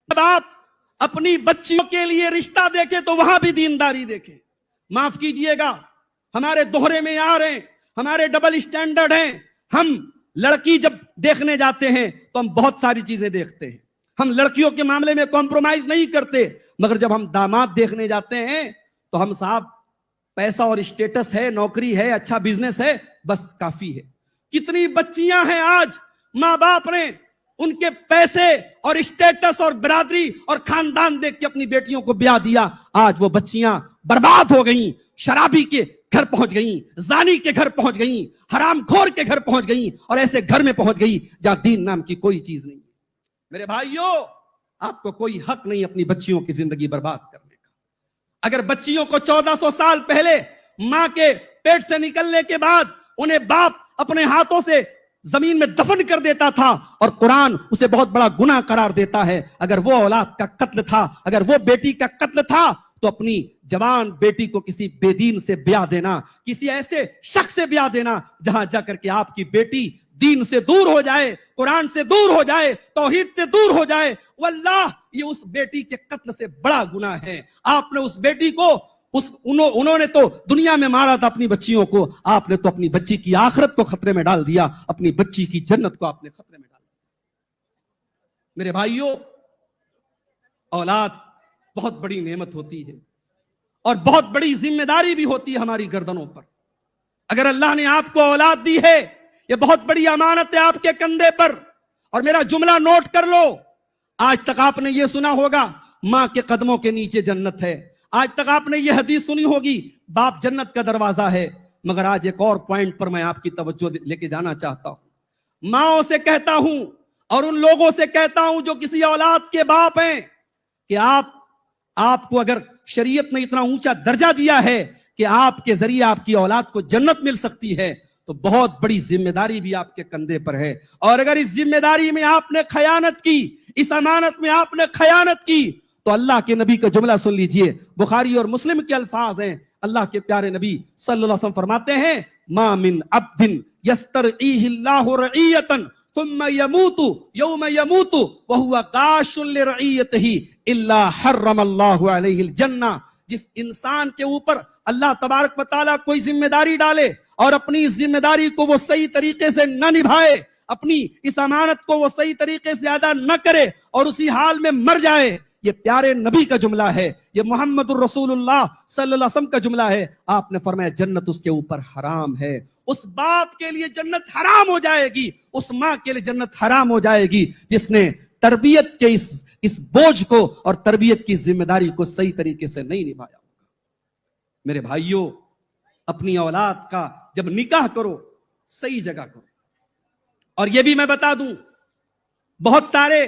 جب آپ اپنی بچیوں کے لیے رشتہ دیکھیں تو وہاں بھی دینداری دیکھیں. معاف کیجئے گا, ہمارے دوہرے معیار ہیں, ہمارے ڈبل اسٹینڈرڈ ہیں. ہم لڑکی جب دیکھنے جاتے ہیں تو ہم بہت ساری چیزیں دیکھتے ہیں. ہم لڑکیوں کے معاملے میں کمپرومائز نہیں کرتے, مگر جب ہم داماد دیکھنے جاتے ہیں تو ہم صاحب پیسہ اور اسٹیٹس ہے, نوکری ہے, اچھا بزنس ہے, بس کافی ہے. کتنی بچیاں ہیں آج ماں باپ نے ان کے پیسے اور اسٹیٹس اور برادری اور خاندان دیکھ کے اپنی بیٹیوں کو بیاہ دیا. آج وہ بچیاں برباد ہو گئیں, شرابی کے گھر پہنچ گئیں, زانی کے گھر پہنچ گئیں, حرام خور کے گھر پہنچ گئیں, اور ایسے گھر میں پہنچ گئی جہاں دین نام کی کوئی چیز نہیں. میرے بھائیوں, آپ کو کوئی حق نہیں اپنی بچیوں کی زندگی برباد کرنے کا. اگر بچیوں کو 1400 سال پہلے ماں کے پیٹ سے نکلنے کے بعد انہیں باپ اپنے ہاتھوں سے زمین میں دفن کر دیتا تھا, اور قرآن اسے بہت بڑا گناہ قرار دیتا ہے. اگر وہ اولاد کا قتل تھا, اگر وہ بیٹی کا قتل تھا, تو اپنی جوان بیٹی کو کسی بے دین سے بیاہ دینا, کسی ایسے شخص سے بیاہ دینا جہاں جا کر کے آپ کی بیٹی دین سے دور ہو جائے, قرآن سے دور ہو جائے, توحید سے دور ہو جائے, واللہ یہ اس بیٹی کے قتل سے بڑا گناہ ہے. آپ نے اس بیٹی کو انہوں نے تو دنیا میں مارا تھا اپنی بچیوں کو, آپ نے تو اپنی بچی کی آخرت کو خطرے میں ڈال دیا, اپنی بچی کی جنت کو آپ نے خطرے میں ڈال دیا. میرے بھائیوں, اولاد بہت بڑی نعمت ہوتی ہے اور بہت بڑی ذمہ داری بھی ہوتی ہے ہماری گردنوں پر. اگر اللہ نے آپ کو اولاد دی ہے, یہ بہت بڑی امانت ہے آپ کے کندھے پر. اور میرا جملہ نوٹ کر لو, آج تک آپ نے یہ سنا ہوگا ماں کے قدموں کے نیچے جنت ہے, آج تک آپ نے یہ حدیث سنی ہوگی باپ جنت کا دروازہ ہے. مگر آج ایک اور پوائنٹ پر میں آپ کی توجہ لے کے جانا چاہتا ہوں. ماؤں سے کہتا ہوں اور ان لوگوں سے کہتا ہوں جو کسی اولاد کے باپ ہیں, کہ آپ کو اگر شریعت نے اتنا اونچا درجہ دیا ہے کہ آپ کے ذریعے آپ کی اولاد کو جنت مل سکتی ہے, تو بہت بڑی ذمہ داری بھی آپ کے کندھے پر ہے. اور اگر اس ذمہ داری میں آپ نے خیانت کی, اس امانت میں آپ نے خیانت کی, تو اللہ کے نبی کا جملہ سن لیجئے, بخاری اور مسلم کے الفاظ ہیں. اللہ کے پیارے نبی صلی اللہ علیہ وسلم فرماتے ہیں, ما من عبد یسترعیہ اللہ رعیتا ثم يموت يوم يموت وهو غاش لرعیتہ الا حرم اللہ علیہ الجنہ. جس انسان کے اوپر اللہ تبارک و تعالیٰ کوئی ذمہ داری ڈالے اور اپنی اس ذمہ داری کو وہ صحیح طریقے سے نہ نبھائے, اپنی اس امانت کو وہ صحیح طریقے سے ادا نہ کرے اور اسی حال میں مر جائے, یہ پیارے نبی کا جملہ ہے, یہ محمد الرسول اللہ صلی اللہ علیہ وسلم کا جملہ ہے. آپ نے فرمایا جنت اس کے اوپر حرام ہے. اس باپ کے لیے جنت حرام ہو جائے گی, اس ماں کے لیے جنت حرام ہو جائے گی جس نے تربیت کے اس بوجھ کو اور تربیت کی ذمہ داری کو صحیح طریقے سے نہیں نبھایا ہوگا. میرے بھائیوں, اپنی اولاد کا جب نکاح کرو صحیح جگہ کرو. اور یہ بھی میں بتا دوں, بہت سارے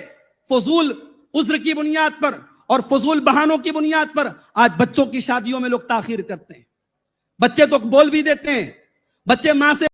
فضول عذر کی بنیاد پر اور فضول بہانوں کی بنیاد پر آج بچوں کی شادیوں میں لوگ تاخیر کرتے ہیں. بچے تو بول بھی دیتے ہیں, بچے ماں سے